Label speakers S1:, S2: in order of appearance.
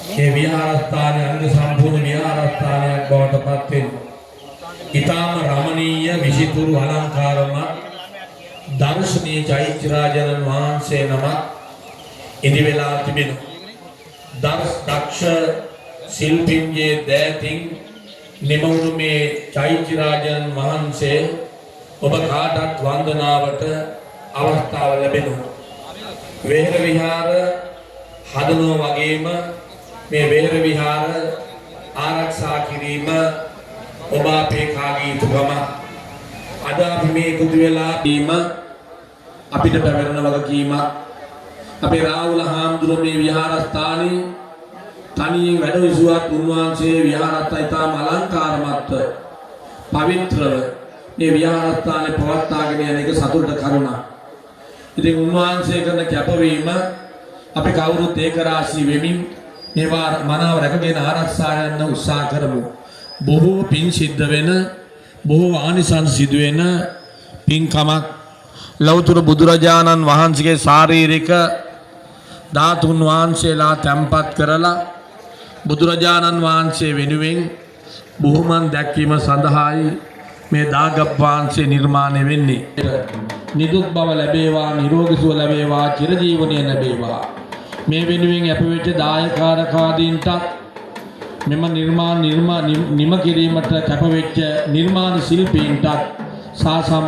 S1: මේ විහාරස්ථානයේ අංග සම්පූර්ණ විහාරස්ථානයක් බවට පත් වෙන ඊටාම රමණීය විසිතුරු අලංකාරමත් දර්ශනීය චෛත්‍යරාජයන් වහන්සේ නමක් ඉදි වෙලා තිබෙනවා. දක්ෂ ශිල්පින්ගේ දෑතින් නිමවුණු මේ චෛත්‍යරාජයන් වහන්සේ ඔබ කාටත් වන්දනාවට අවස්ථාව ලැබෙනවා. වෙහෙර විහාර හදනවා වගේම මේ වෙහෙර විහාර ආරක්ෂා කිරීම ඔබ අපේ කාගේ යුතුකම. අද අපි මේ එකතු වෙලා දීම අපිට පැවරෙන වගකීමක්. අපේ රාහුල හාමුදුරුවෝ මේ විහාරස්ථානයේ තනියෙන් වැඩ විසුවත් උන්වහන්සේ විහාරස්ථානය ඉතාම අලංකාරමත්ව පවිත්‍රව මේ විහාරස්ථානයේ පවත්වාගෙන යන එක සතුටට කරුණක්. ඉතින් උන්වහන්සේ කරන කැපවීම අපි කවුරුත් ඒක රාශී වෙමින් මේවා මනාව රැකගෙන ආරක්ෂා කරන්න උත්සාහ කරමු. බොහෝ පින් සිද්ධ වෙන බොහෝ ආනිසංස සිදු වෙන පින්කමක් ලෞතර බුදුරජාණන් වහන්සේගේ ශාරීරික ධාතුන් වහන්සේලා තැන්පත් කරලා බුදුරජාණන් වහන්සේ වෙනුවෙන් බොහොමන් දැක්වීම සඳහායි මේ දාගබ් වහන්සේ නිර්මාණය වෙන්නේ. නිදුක් බව ලැබේවා, නිරෝගී සුව ලැබේවා, චිරජීවනය ලැබේවා. මේ වෙනුවෙන් අප වෙච්ච දායකාරකාදීන්ට මෙම නිම කිරීමට කැප වෙච්ච නිර්මාණ ශිල්පීන්ට සාසම්